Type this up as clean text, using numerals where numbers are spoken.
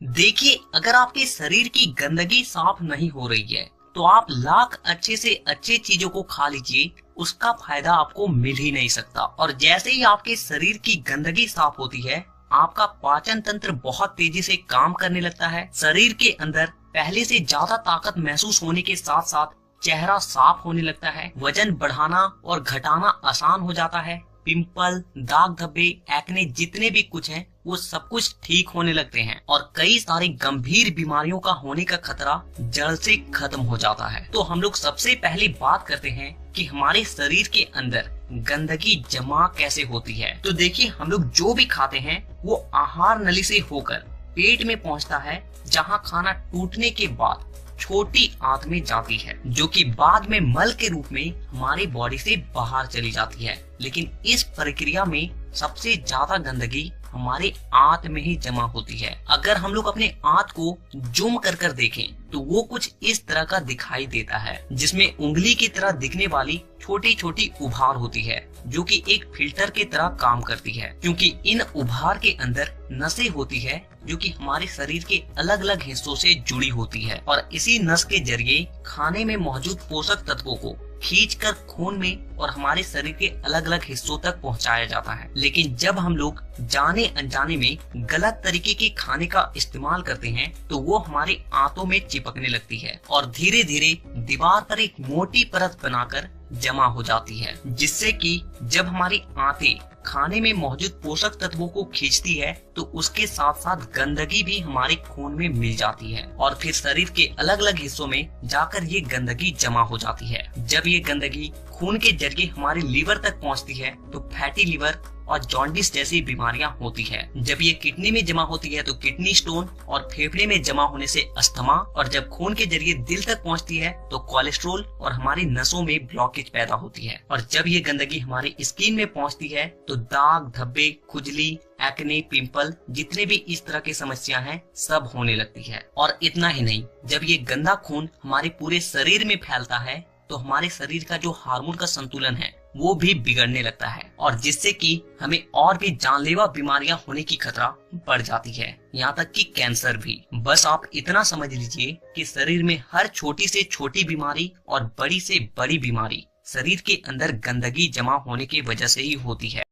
देखिए, अगर आपके शरीर की गंदगी साफ नहीं हो रही है तो आप लाख अच्छे से अच्छे चीजों को खा लीजिए, उसका फायदा आपको मिल ही नहीं सकता। और जैसे ही आपके शरीर की गंदगी साफ होती है, आपका पाचन तंत्र बहुत तेजी से काम करने लगता है। शरीर के अंदर पहले से ज्यादा ताकत महसूस होने के साथ साथ चेहरा साफ होने लगता है। वजन बढ़ाना और घटाना आसान हो जाता है। पिंपल, दाग धब्बे, एक्ने जितने भी कुछ हैं वो सब कुछ ठीक होने लगते हैं और कई सारी गंभीर बीमारियों का होने का खतरा जड़ से खत्म हो जाता है। तो हम लोग सबसे पहले बात करते हैं कि हमारे शरीर के अंदर गंदगी जमा कैसे होती है। तो देखिए, हम लोग जो भी खाते हैं वो आहार नली से होकर पेट में पहुंचता है, जहां खाना टूटने के बाद छोटी आंत में जाती है, जो कि बाद में मल के रूप में हमारी बॉडी से बाहर चली जाती है। लेकिन इस प्रक्रिया में सबसे ज्यादा गंदगी हमारे आंत में ही जमा होती है। अगर हम लोग अपने आंत को जूम कर कर देखें तो वो कुछ इस तरह का दिखाई देता है, जिसमें उंगली की तरह दिखने वाली छोटी छोटी उभार होती है, जो कि एक फिल्टर की तरह काम करती है, क्योंकि इन उभार के अंदर नसें होती है जो कि हमारे शरीर के अलग अलग हिस्सों से जुड़ी होती है और इसी नस के जरिए खाने में मौजूद पोषक तत्वों को खींचकर खून में और हमारे शरीर के अलग अलग हिस्सों तक पहुंचाया जाता है। लेकिन जब हम लोग जाने अनजाने में गलत तरीके के खाने का इस्तेमाल करते हैं तो वो हमारे आंतों में चिपकने लगती है और धीरे धीरे दीवार पर एक मोटी परत बनाकर जमा हो जाती है, जिससे कि जब हमारी आंतें खाने में मौजूद पोषक तत्वों को खींचती है तो उसके साथ साथ गंदगी भी हमारे खून में मिल जाती है और फिर शरीर के अलग अलग हिस्सों में जाकर ये गंदगी जमा हो जाती है। जब ये गंदगी खून के जरिए हमारे लीवर तक पहुंचती है तो फैटी लीवर और जॉन्डिस जैसी बीमारियां होती है। जब ये किडनी में जमा होती है तो किडनी स्टोन और फेफड़े में जमा होने से अस्थमा, और जब खून के जरिए दिल तक पहुंचती है तो कोलेस्ट्रोल और हमारी नसों में ब्लॉकेज पैदा होती है। और जब ये गंदगी हमारी स्किन में पहुंचती है तो दाग धब्बे, खुजली, एक्ने, पिंपल जितने भी इस तरह की समस्या हैं सब होने लगती है। और इतना ही नहीं, जब ये गंदा खून हमारे पूरे शरीर में फैलता है तो हमारे शरीर का जो हार्मोन का संतुलन है वो भी बिगड़ने लगता है और जिससे कि हमें और भी जानलेवा बीमारियां होने की खतरा बढ़ जाती है, यहाँ तक कि कैंसर भी। बस आप इतना समझ लीजिए कि शरीर में हर छोटी से छोटी बीमारी और बड़ी से बड़ी बीमारी शरीर के अंदर गंदगी जमा होने की वजह से ही होती है।